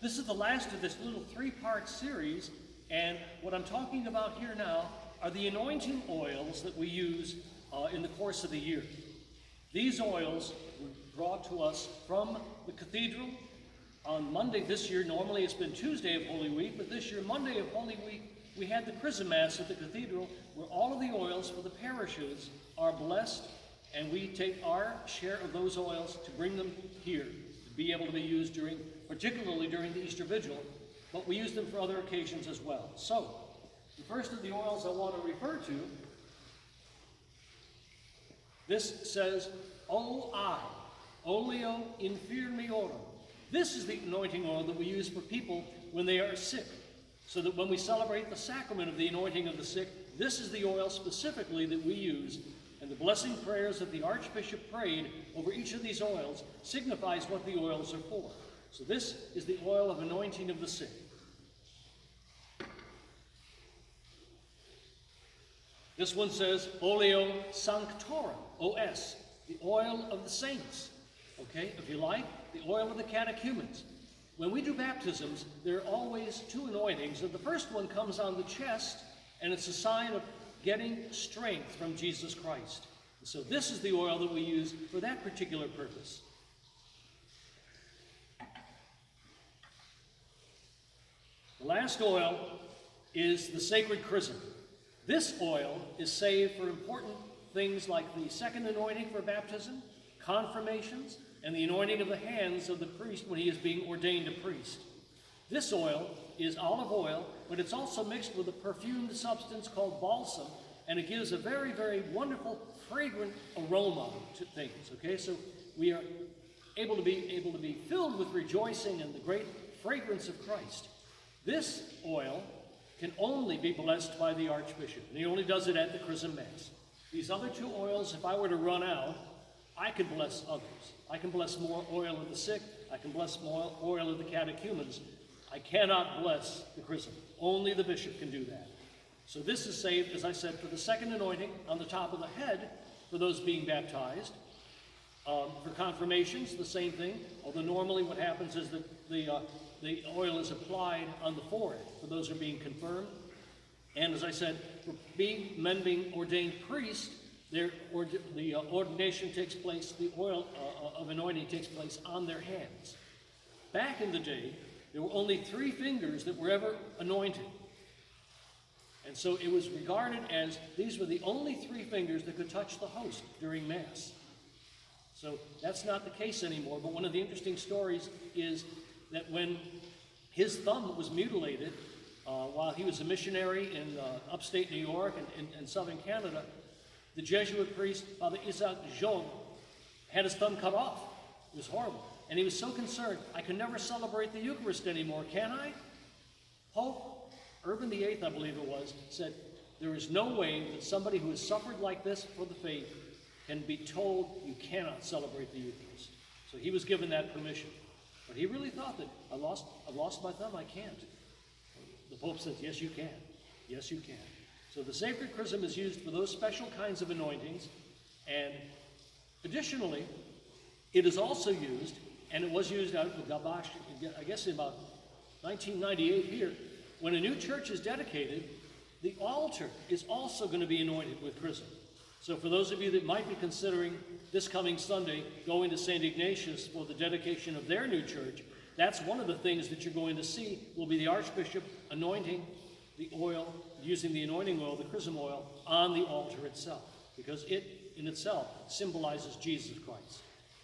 This is the last of this little three-part series, and what I'm talking about here now are the anointing oils that we use in the course of the year. These oils were brought to us from the cathedral on Monday this year. Normally it's been Tuesday of Holy Week, but this year, Monday of Holy Week, we had the Chrism Mass at the cathedral where all of the oils for the parishes are blessed, and we take our share of those oils to bring them here to be able to be used particularly during the Easter Vigil, but we use them for other occasions as well. So, the first of the oils I want to refer to, this says, O-I, oleo infirmiorum. This is the anointing oil that we use for people when they are sick, so that when we celebrate the sacrament of the anointing of the sick, this is the oil specifically that we use, and the blessing prayers that the Archbishop prayed over each of these oils signifies what the oils are for. So this is the oil of anointing of the sick. This one says, oleo sanctorum, O-S, the oil of the saints. Okay, if you like, the oil of the catechumens. When we do baptisms, there are always two anointings. And the first one comes on the chest, and it's a sign of getting strength from Jesus Christ. So this is the oil that we use for that particular purpose. The last oil is the sacred chrism. This oil is saved for important things like the second anointing for baptism, confirmations, and the anointing of the hands of the priest when he is being ordained a priest. This oil is olive oil, but it's also mixed with a perfumed substance called balsam, and it gives a very, very wonderful, fragrant aroma to things. Okay, so we are able to be filled with rejoicing and the great fragrance of Christ. This oil can only be blessed by the Archbishop, and he only does it at the Chrism Mass. These other two oils, if I were to run out, I can bless others. I can bless more oil of the sick. I can bless more oil of the catechumens. I cannot bless the chrism. Only the bishop can do that. So this is saved, as I said, for the second anointing on the top of the head for those being baptized. For confirmations, the same thing, although normally what happens is that the oil is applied on the forehead for those who are being confirmed. And as I said, for men being ordained priests, the ordination takes place, the oil of anointing takes place on their hands. Back in the day, there were only 3 fingers that were ever anointed. And so it was regarded as these were the only 3 fingers that could touch the host during Mass. So that's not the case anymore, but one of the interesting stories is that when his thumb was mutilated while he was a missionary in upstate New York and southern Canada, the Jesuit priest, Father Isaac Jogues, had his thumb cut off. It was horrible. And he was so concerned, I can never celebrate the Eucharist anymore, can I? Pope Urban VIII, I believe it was, said, there is no way that somebody who has suffered like this for the faith can be told you cannot celebrate the Eucharist. So he was given that permission. But he really thought that, I've lost my thumb, I can't. The Pope says, yes, you can. Yes, you can. So the sacred chrism is used for those special kinds of anointings, and additionally, it is also used, and it was used out of Gabash, I guess in about 1998 here, when a new church is dedicated, the altar is also going to be anointed with chrism. So for those of you that might be considering this coming Sunday going to St. Ignatius for the dedication of their new church, that's one of the things that you're going to see will be the Archbishop anointing the oil, using the anointing oil, the chrism oil, on the altar itself, because it in itself symbolizes Jesus Christ.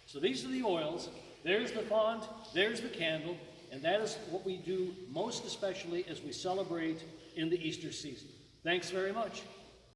So these are the oils. There's the font, there's the candle, and that is what we do most especially as we celebrate in the Easter season. Thanks very much.